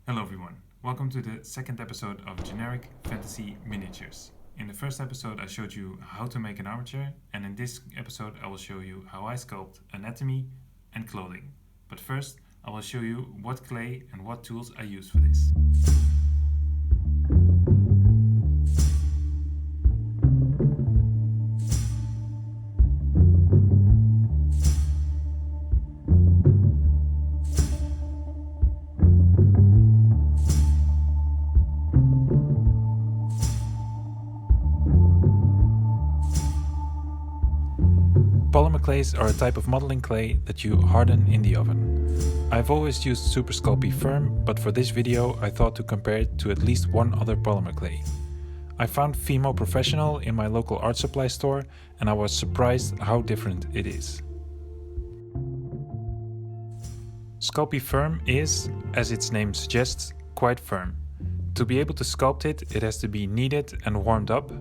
Hello everyone, welcome to the second episode of Generic Fantasy Miniatures. In the first episode I showed you how to make an armature, and in this episode I will show you how I sculpt anatomy and clothing. But first I will show you what clay and what tools I use for this. Polymer clays are a type of modeling clay that you harden in the oven. I've always used Super Sculpey Firm, but for this video I thought to compare it to at least one other polymer clay. I found Fimo Professional in my local art supply store and I was surprised how different it is. Sculpey Firm is, as its name suggests, quite firm. To be able to sculpt it, it has to be kneaded and warmed up,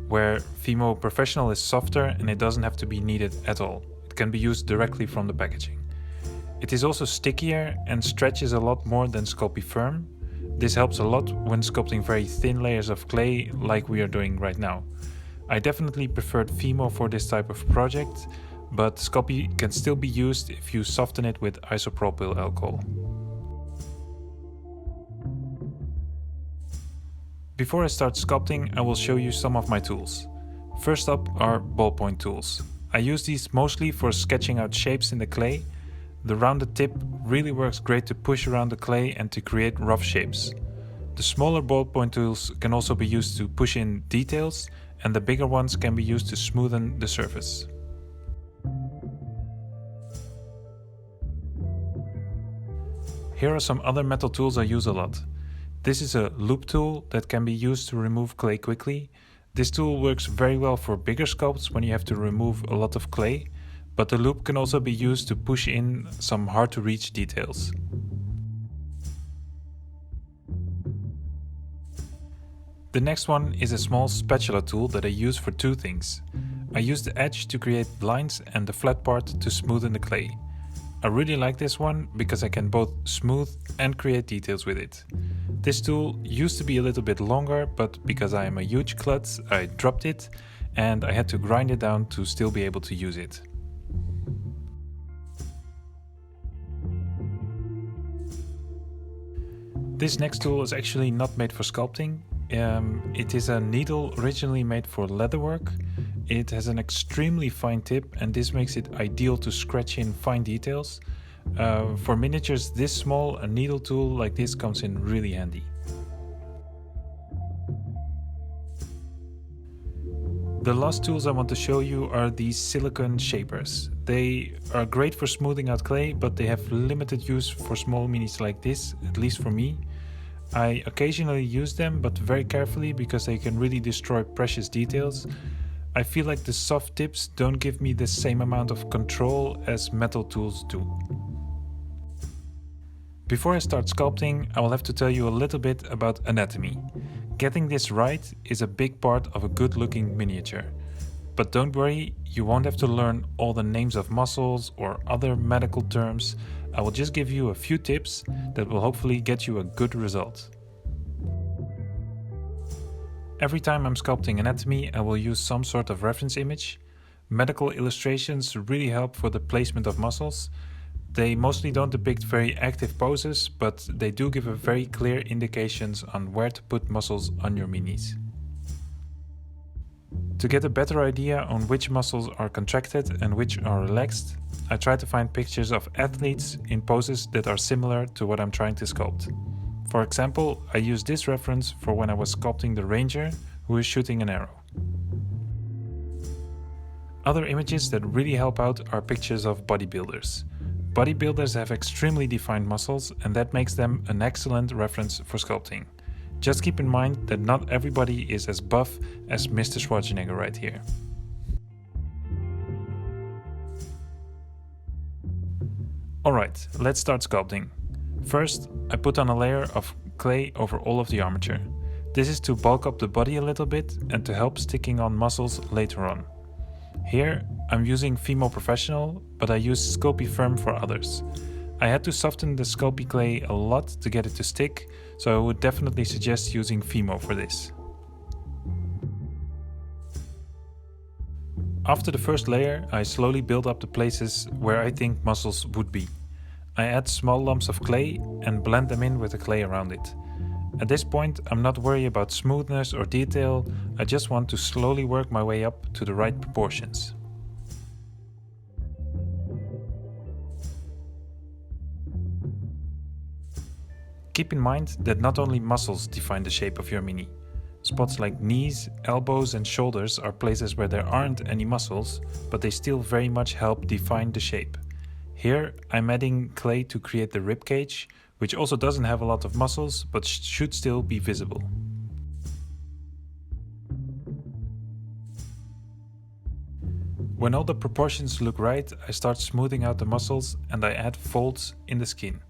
where Fimo Professional is softer and it doesn't have to be kneaded at all. It can be used directly from the packaging. It is also stickier and stretches a lot more than Sculpey Firm. This helps a lot when sculpting very thin layers of clay like we are doing right now. I definitely preferred Fimo for this type of project, but Sculpey can still be used if you soften it with isopropyl alcohol. Before I start sculpting, I will show you some of my tools. First up are ballpoint tools. I use these mostly for sketching out shapes in the clay. The rounded tip really works great to push around the clay and to create rough shapes. The smaller ballpoint tools can also be used to push in details, and the bigger ones can be used to smoothen the surface. Here are some other metal tools I use a lot. This is a loop tool that can be used to remove clay quickly. This tool works very well for bigger sculpts when you have to remove a lot of clay, but the loop can also be used to push in some hard to reach details. The next one is a small spatula tool that I use for two things. I use the edge to create lines and the flat part to smoothen the clay. I really like this one because I can both smooth and create details with it. This tool used to be a little bit longer, but because I am a huge klutz, I dropped it and I had to grind it down to still be able to use it. This next tool is actually not made for sculpting. It is a needle originally made for leatherwork. It has an extremely fine tip and this makes it ideal to scratch in fine details. For miniatures this small, a needle tool like this comes in really handy. The last tools I want to show you are these silicone shapers. They are great for smoothing out clay, but they have limited use for small minis like this, at least for me. I occasionally use them, but very carefully because they can really destroy precious details. I feel like the soft tips don't give me the same amount of control as metal tools do. Before I start sculpting, I will have to tell you a little bit about anatomy. Getting this right is a big part of a good-looking miniature. But don't worry, you won't have to learn all the names of muscles or other medical terms. I will just give you a few tips that will hopefully get you a good result. Every time I'm sculpting anatomy, I will use some sort of reference image. Medical illustrations really help for the placement of muscles. They mostly don't depict very active poses, but they do give a very clear indications on where to put muscles on your minis. To get a better idea on which muscles are contracted and which are relaxed, I try to find pictures of athletes in poses that are similar to what I'm trying to sculpt. For example, I use this reference for when I was sculpting the ranger who is shooting an arrow. Other images that really help out are pictures of bodybuilders. Bodybuilders have extremely defined muscles and that makes them an excellent reference for sculpting. Just keep in mind that not everybody is as buff as Mr. Schwarzenegger right here. Alright, let's start sculpting. First, I put on a layer of clay over all of the armature. This is to bulk up the body a little bit and to help sticking on muscles later on. Here I'm using Fimo Professional, but I use Sculpey Firm for others. I had to soften the Sculpey clay a lot to get it to stick, so I would definitely suggest using Fimo for this. After the first layer, I slowly build up the places where I think muscles would be. I add small lumps of clay and blend them in with the clay around it. At this point, I'm not worried about smoothness or detail, I just want to slowly work my way up to the right proportions. Keep in mind that not only muscles define the shape of your mini. Spots like knees, elbows and shoulders are places where there aren't any muscles, but they still very much help define the shape. Here I'm adding clay to create the rib cage, which also doesn't have a lot of muscles, but should still be visible. When all the proportions look right, I start smoothing out the muscles and I add folds in the skin.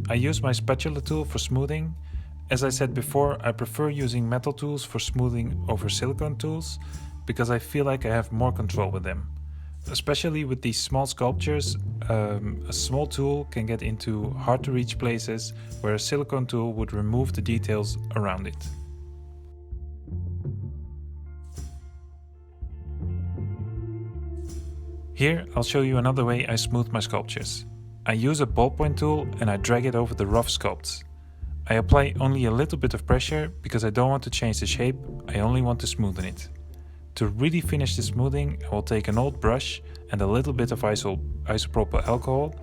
I use my spatula tool for smoothing. As I said before, I prefer using metal tools for smoothing over silicone tools because I feel like I have more control with them. Especially with these small sculptures, a small tool can get into hard to reach places where a silicone tool would remove the details around it. Here I'll show you another way I smooth my sculptures. I use a ballpoint tool and I drag it over the rough sculpts. I apply only a little bit of pressure because I don't want to change the shape, I only want to smoothen it. To really finish the smoothing, I will take an old brush and a little bit of isopropyl alcohol.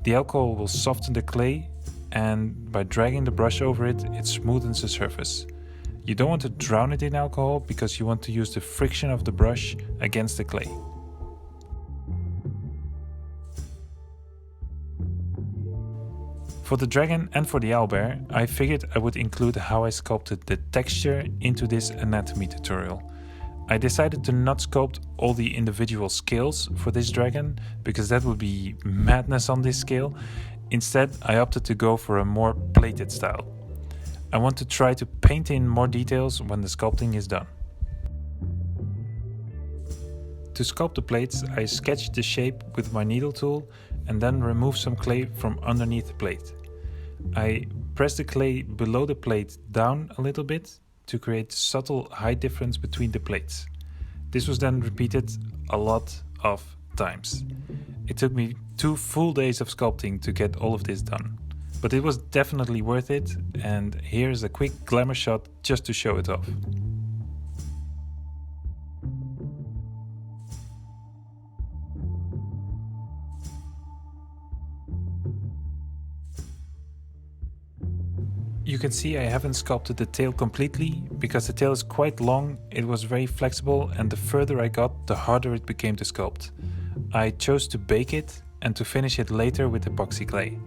The alcohol will soften the clay and by dragging the brush over it, it smoothens the surface. You don't want to drown it in alcohol because you want to use the friction of the brush against the clay. For the dragon and for the owlbear, I figured I would include how I sculpted the texture into this anatomy tutorial. I decided to not sculpt all the individual scales for this dragon, because that would be madness on this scale. Instead, I opted to go for a more plated style. I want to try to paint in more details when the sculpting is done. To sculpt the plates, I sketched the shape with my needle tool and then remove some clay from underneath the plate. I press the clay below the plate down a little bit to create subtle height difference between the plates. This was then repeated a lot of times. It took me 2 full days of sculpting to get all of this done. But it was definitely worth it, and here's a quick glamour shot just to show it off. You can see I haven't sculpted the tail completely, because the tail is quite long, it was very flexible, and the further I got, the harder it became to sculpt. I chose to bake it and to finish it later with epoxy clay.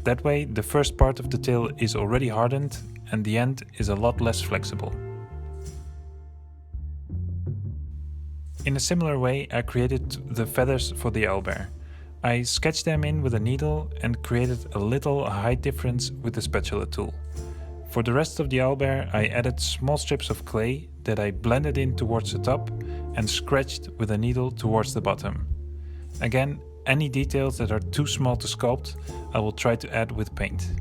That way the first part of the tail is already hardened and the end is a lot less flexible. In a similar way I created the feathers for the owlbear. I sketched them in with a needle and created a little height difference with the spatula tool. For the rest of the owlbear I added small strips of clay that I blended in towards the top and scratched with a needle towards the bottom. Again, any details that are too small to sculpt I will try to add with paint.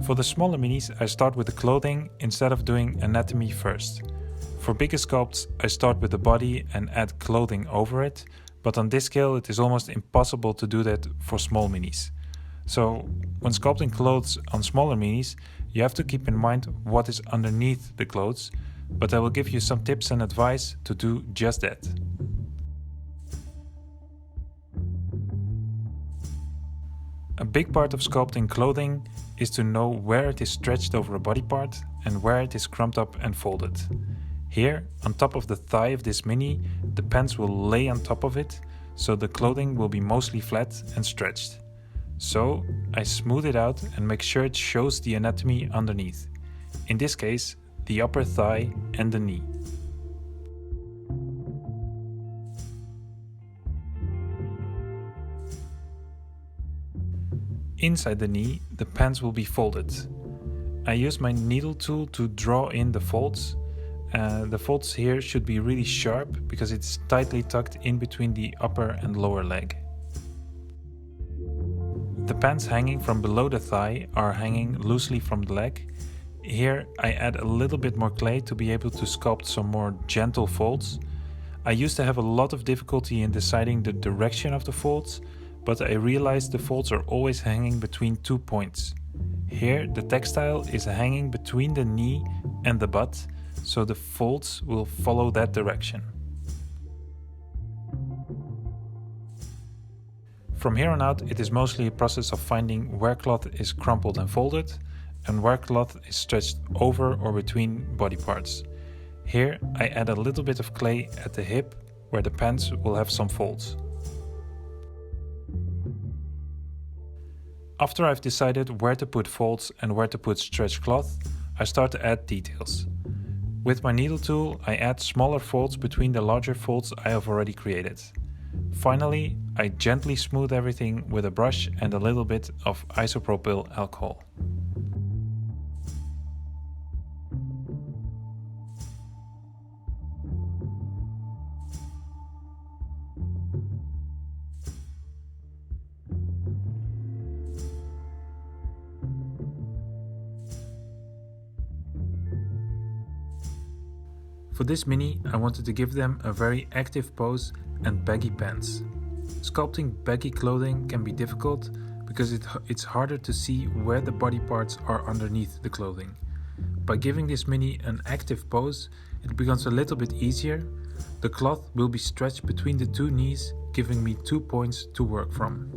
For the smaller minis I start with the clothing instead of doing anatomy first. For bigger sculpts I start with the body and add clothing over it, but on this scale it is almost impossible to do that for small minis. So when sculpting clothes on smaller minis, you have to keep in mind what is underneath the clothes, but I will give you some tips and advice to do just that. A big part of sculpting clothing is to know where it is stretched over a body part and where it is crumped up and folded. Here, on top of the thigh of this mini, the pants will lay on top of it, so the clothing will be mostly flat and stretched. So I smooth it out and make sure it shows the anatomy underneath. In this case, the upper thigh and the knee. Inside the knee, the pants will be folded. I use my needle tool to draw in the folds. The folds here should be really sharp because it's tightly tucked in between the upper and lower leg. The pants hanging from below the thigh are hanging loosely from the leg. Here I add a little bit more clay to be able to sculpt some more gentle folds. I used to have a lot of difficulty in deciding the direction of the folds, but I realized the folds are always hanging between 2 points. Here the textile is hanging between the knee and the butt, so the folds will follow that direction. From here on out, it is mostly a process of finding where cloth is crumpled and folded, and where cloth is stretched over or between body parts. Here I add a little bit of clay at the hip, where the pants will have some folds. After I've decided where to put folds and where to put stretched cloth, I start to add details. With my needle tool, I add smaller folds between the larger folds I have already created. Finally, I gently smooth everything with a brush and a little bit of isopropyl alcohol. For this mini, I wanted to give them a very active pose and baggy pants. Sculpting baggy clothing can be difficult because it's harder to see where the body parts are underneath the clothing. By giving this mini an active pose, it becomes a little bit easier. The cloth will be stretched between the two knees, giving me 2 points to work from.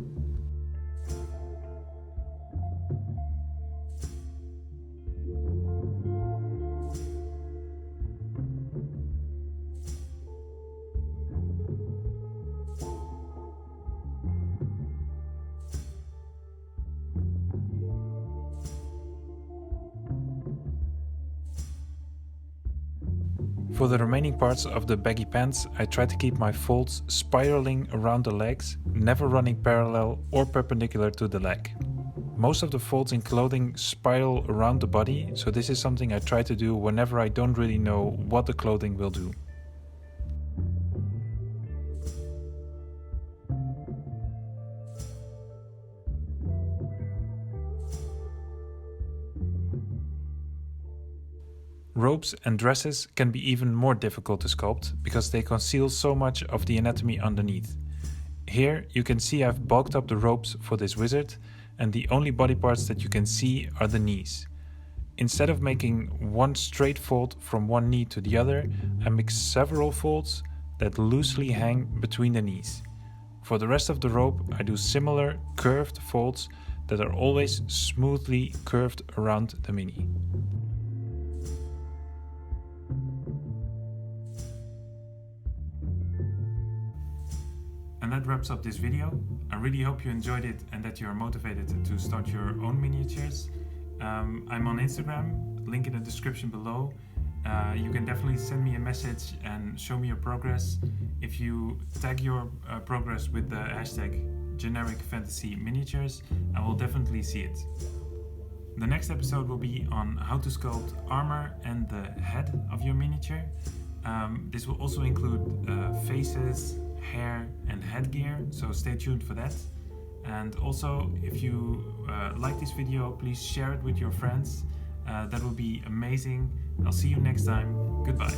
For the remaining parts of the baggy pants, I try to keep my folds spiraling around the legs, never running parallel or perpendicular to the leg. Most of the folds in clothing spiral around the body, so this is something I try to do whenever I don't really know what the clothing will do. Robes and dresses can be even more difficult to sculpt because they conceal so much of the anatomy underneath. Here you can see I've bulked up the robes for this wizard, and the only body parts that you can see are the knees. Instead of making one straight fold from one knee to the other, I make several folds that loosely hang between the knees. For the rest of the robe, I do similar curved folds that are always smoothly curved around the mini. And that wraps up this video. I really hope you enjoyed it and that you are motivated to start your own miniatures. I'm on Instagram, link in the description below. You can definitely send me a message and show me your progress. If you tag your progress with the hashtag genericfantasyminiatures, I will definitely see it. The next episode will be on how to sculpt armor and the head of your miniature. This will also include faces, hair and headgear, so stay tuned for that. And also, if you like this video, please share it with your friends. That would be amazing. I'll see you next time. Goodbye.